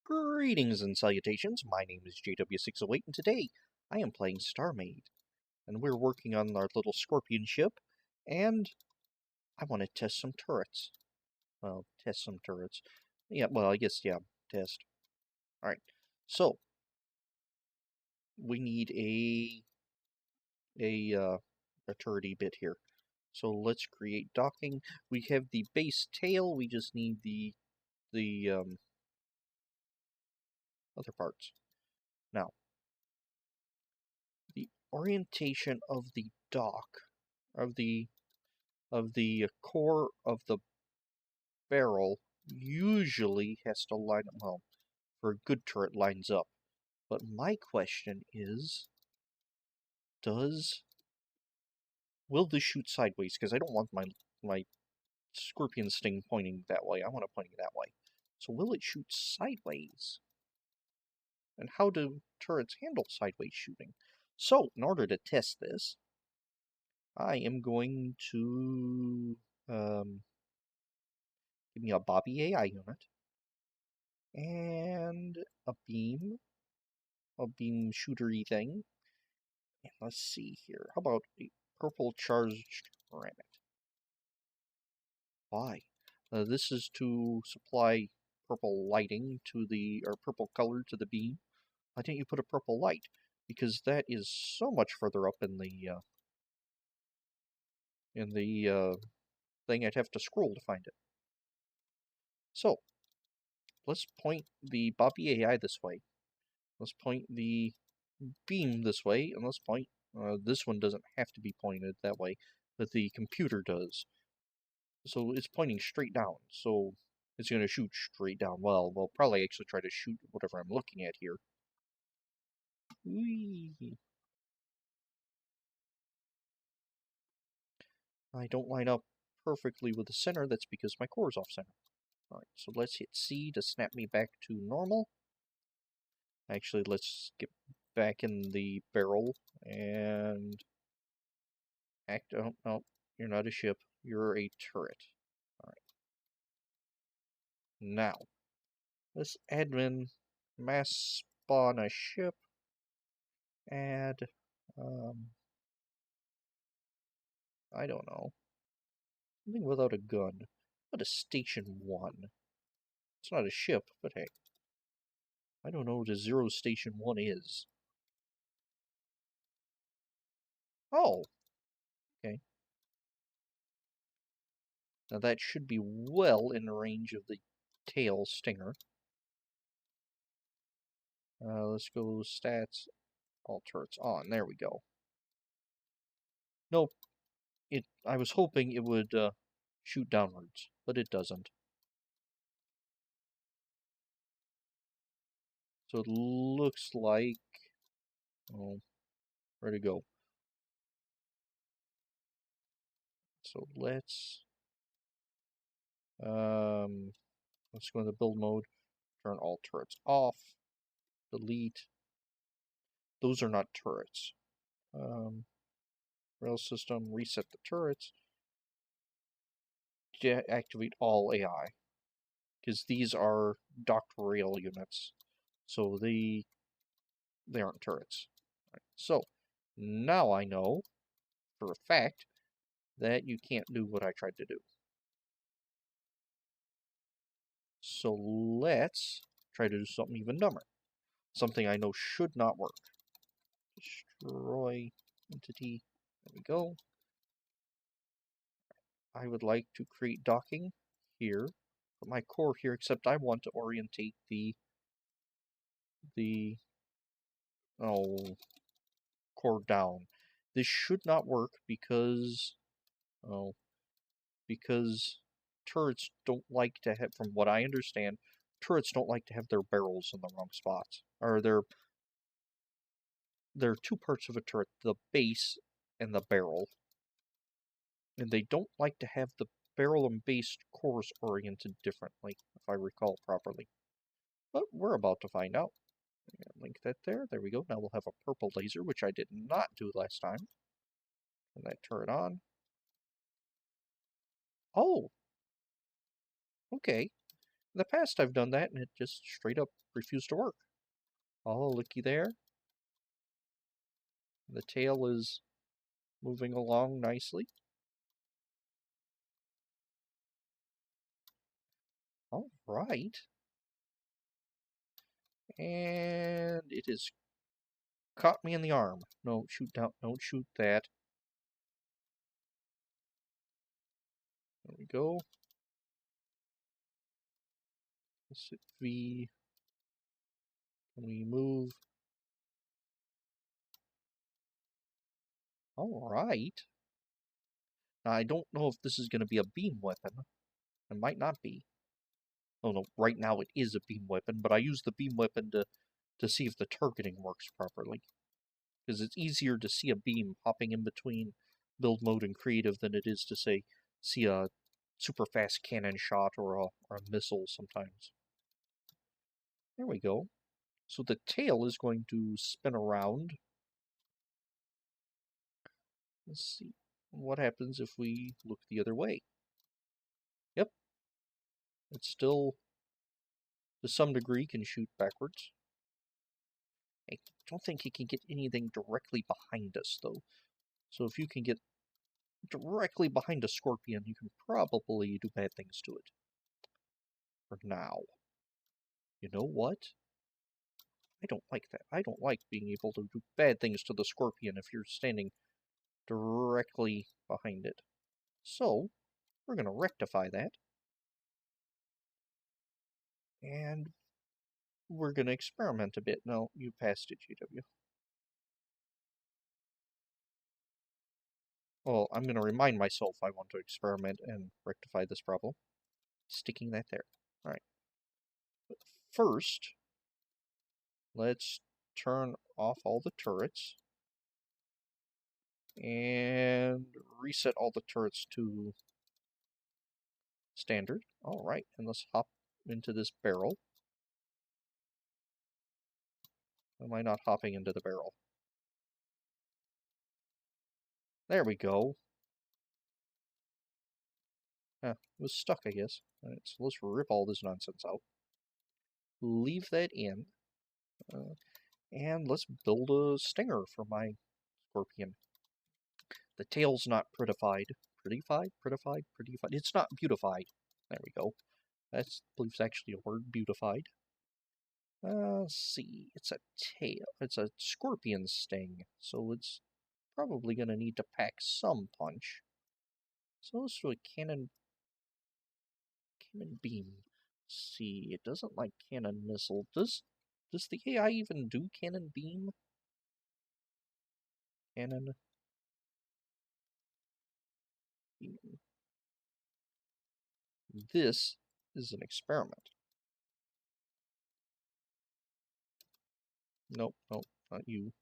Greetings and salutations, my name is JW608 and today I am playing StarMade. And we're working on our little scorpion ship, and I want to test some turrets. Well, test some turrets. Yeah, well, I guess, yeah, test. Alright, so, we need a turrety bit here. So let's create docking. We have the base tail, we just need the other parts. Now, the orientation of the dock, of the core of the barrel usually has to line up, well, for a good turret lines up. But my question is, will this shoot sideways? Because I don't want my scorpion sting pointing that way. I want it pointing that way. So will it shoot sideways? And how do turrets handle sideways shooting? So, in order to test this, I am going to give me a Bobby AI unit and a beam shootery thing. And let's see here. How about a purple charged granite? Why? This is to supply purple lighting to or purple color to the beam. Why didn't you put a purple light? Because that is so much further up in the thing, I'd have to scroll to find it. So, let's point the Bobby AI this way. Let's point the beam this way, and let's point, this one doesn't have to be pointed that way, but the computer does. So it's pointing straight down, so it's going to shoot straight down. Well, we'll probably actually try to shoot whatever I'm looking at here. Whee! I don't line up perfectly with the center, that's because my core is off center. Alright, so let's hit C to snap me back to normal. Actually, let's get back in the barrel and act. Oh, no, you're not a ship. You're a turret. Alright. Now, let's admin mass spawn a ship. Add, I don't know. Something without a gun. What a station 1? It's not a ship, but hey. I don't know what a 0 station 1 is. Oh! Okay. Now that should be well in the range of the tail stinger. Let's go stats, all turrets on. There we go. Nope. I was hoping it would shoot downwards, but it doesn't. So it looks like... Oh, where'd it go? So let's go into build mode, turn all turrets off, delete. Those are not turrets. Rail system, reset the turrets, deactivate all AI, because these are docked rail units, so they aren't turrets. Right. So now I know for a fact that you can't do what I tried to do. So let's try to do something even dumber. Something I know should not work. Destroy entity. There we go. I would like to create docking here. Put my core here, except I want to orientate the core down. This should not work because turrets don't like to have, from what I understand, turrets don't like to have their barrels in the wrong spots. Or there are two parts of a turret, the base and the barrel. And they don't like to have the barrel and base cores oriented differently, if I recall properly. But we're about to find out. Link that there. There we go. Now we'll have a purple laser, which I did not do last time. Turn that turret on. Oh! Okay. In the past I've done that and it just straight up refused to work. Oh, looky there. The tail is moving along nicely. All right. And it has caught me in the arm. No, shoot down. Don't shoot that. There we go. Let's hit V. Can we move? All right. Now, I don't know if this is going to be a beam weapon. It might not be. Oh no, right now it is a beam weapon, but I use the beam weapon to see if the targeting works properly. Because it's easier to see a beam hopping in between build mode and creative than it is to, say, see a super fast cannon shot or a missile sometimes. There we go. So the tail is going to spin around. Let's see what happens if we look the other way. Yep. It still, to some degree, can shoot backwards. I don't think it can get anything directly behind us, though. So if you can get directly behind a scorpion, you can probably do bad things to it. For now. You know what? I don't like that. I don't like being able to do bad things to the scorpion if you're standing directly behind it. So, we're going to rectify that. And we're going to experiment a bit. No, you passed it, GW. Well, I'm going to remind myself I want to experiment and rectify this problem. Sticking that there. Alright. But first, let's turn off all the turrets. And reset all the turrets to standard. Alright, and let's hop into this barrel. Am I not hopping into the barrel? There we go. It was stuck, I guess. Alright, so let's rip all this nonsense out. Leave that in. And let's build a stinger for my scorpion. The tail's not prettified. Prettified? It's not beautified. There we go. I believe it's actually a word, beautified. Let's see. It's a tail. It's a scorpion sting, so it's probably going to need to pack some punch. So let's do a cannon beam. Let's see, it doesn't like cannon missile. Does the AI even do cannon beam? Cannon beam. This is an experiment. Nope, nope, not you.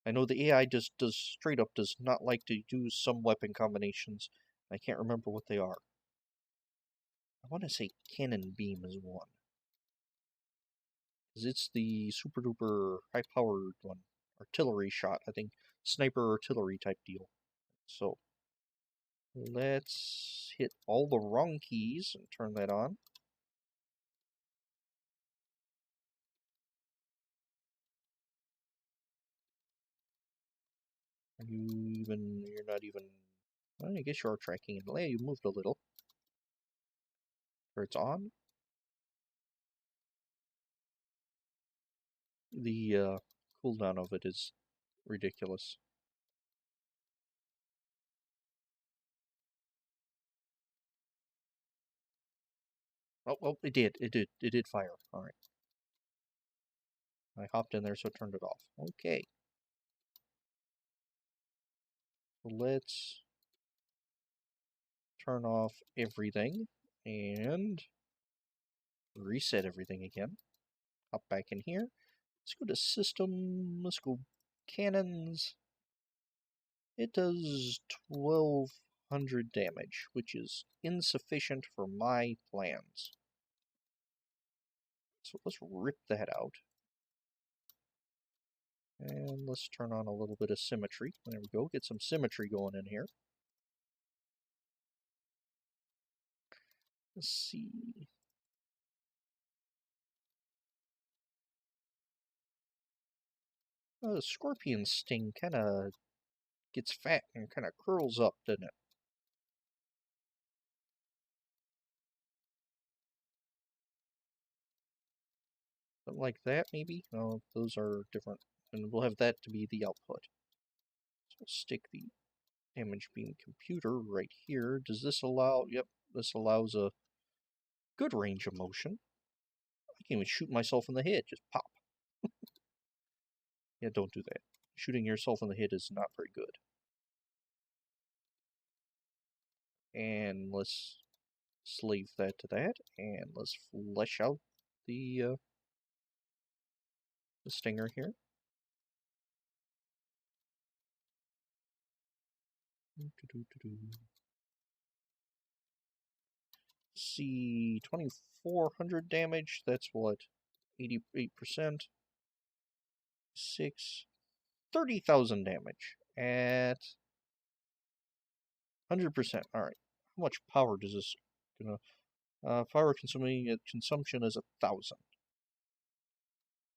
I know the AI just straight up does not like to do some weapon combinations. I can't remember what they are. I want to say cannon beam is one. Because it's the super duper high powered one. Artillery shot, I think. Sniper artillery type deal. So, let's hit all the wrong keys and turn that on. You're not even, well, I guess you are tracking it. Yeah, you moved a little. Or it's on. The cooldown of it is ridiculous. Oh, it did fire. Alright. I hopped in there, so it turned it off. Okay. So let's turn off everything and reset everything again. Hop back in here. Let's go to system. Let's go cannons. It does 1200 damage, which is insufficient for my plans. So let's rip that out. And let's turn on a little bit of symmetry. There we go. Get some symmetry going in here. Let's see. The scorpion sting kind of gets fat and kind of curls up, doesn't it? Something like that, maybe? No, those are different. And we'll have that to be the output. So we'll stick the damage beam computer right here. Does this allow... Yep, this allows a good range of motion. I can even shoot myself in the head. Just pop. Yeah, don't do that. Shooting yourself in the head is not very good. And let's slave that to that. And let's flesh out the stinger here. See, 2400 damage. That's what? 88%. 30,000 damage at 100%. Alright. How much power does this gonna power consuming consumption is 1,000.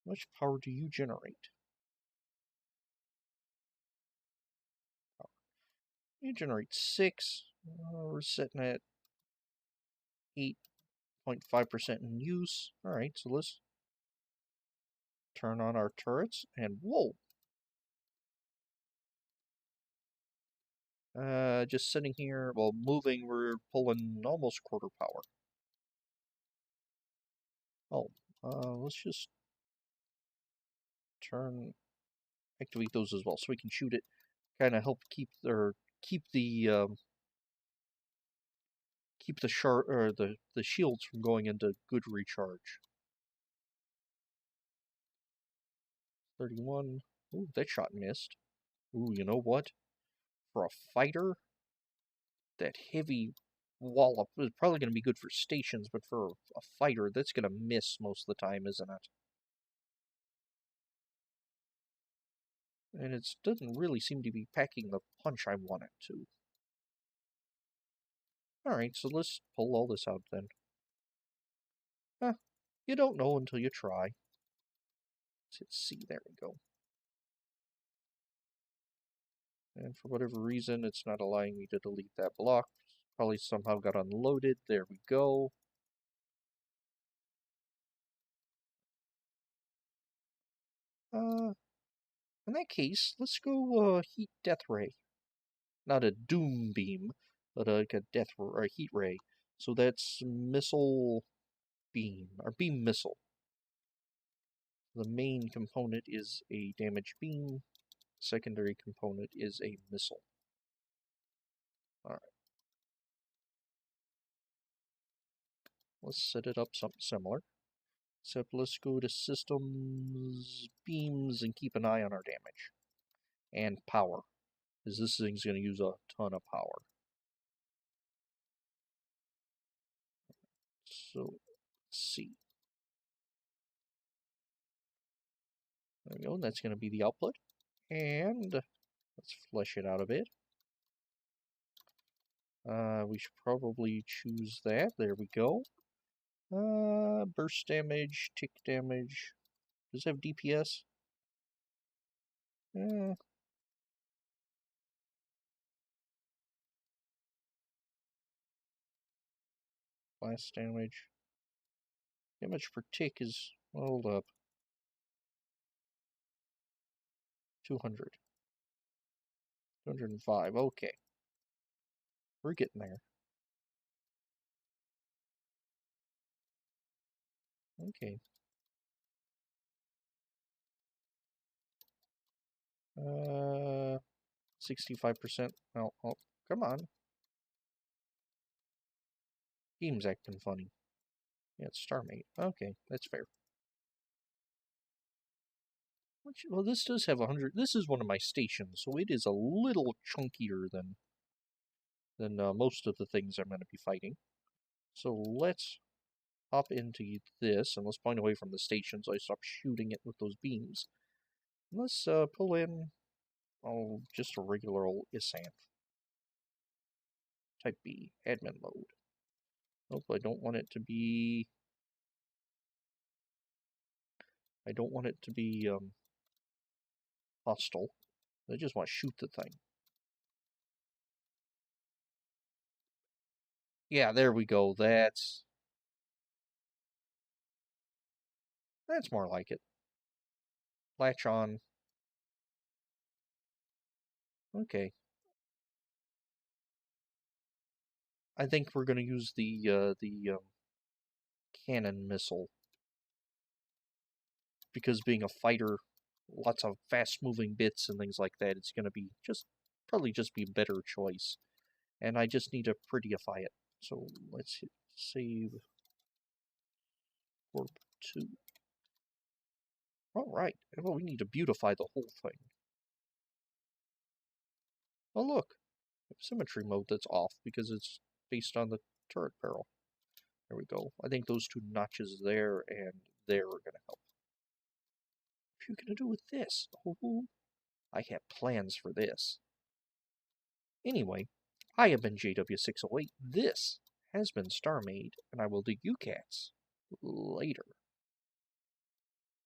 How much power do you generate? You generate 6. We're sitting at 8.5% in use. Alright, so let's turn on our turrets and whoa! Just sitting here, well, moving, we're pulling almost quarter power. Oh, let's just activate those as well, so we can shoot it. Kind of help keep the shields from going into good recharge. 31. Ooh, that shot missed. Ooh, you know what? For a fighter, that heavy wallop is probably going to be good for stations, but for a fighter, that's going to miss most of the time, isn't it? And it doesn't really seem to be packing the punch I want it to. Alright, so let's pull all this out then. Huh, you don't know until you try. Let's hit C, there we go. And for whatever reason, it's not allowing me to delete that block. Probably somehow got unloaded. There we go. In that case, let's go heat death ray. Not a doom beam, but like a death or a heat ray. So that's missile beam, or beam missile. The main component is a damage beam. Secondary component is a missile. Alright. Let's set it up something similar. Except let's go to systems, beams, and keep an eye on our damage. And power. Because this thing's going to use a ton of power. So, let's see. There we go, that's going to be the output. And let's flesh it out a bit. We should probably choose that. There we go. Burst damage, tick damage. Does it have DPS? Blast damage. Damage per tick is, hold up, 200. 205, okay. We're getting there. Okay. 65%. Oh, come on. Game's acting funny. Yeah, it's StarMade. Okay, that's fair. Well, this does have 100. This is one of my stations, so it is a little chunkier than most of the things I'm going to be fighting. So let's hop into this, and let's point away from the station so I stop shooting it with those beams. Let's pull in, just a regular old ISANT. Type B, admin mode. Nope, I don't want it to be... hostile. They just want to shoot the thing. Yeah, there we go. That's more like it. Latch on. Okay. I think we're going to use the cannon missile. Because being a fighter, lots of fast-moving bits and things like that, it's going to be probably just be a better choice. And I just need to prettyify it. So let's hit save. Warp 2. Alright, well, we need to beautify the whole thing. Oh look, symmetry mode that's off because it's based on the turret barrel. There we go. I think those two notches there and there are going to help. What are you going to do with this? Oh, I have plans for this. Anyway, I have been JW608. This has been StarMade, and I will do you cats later.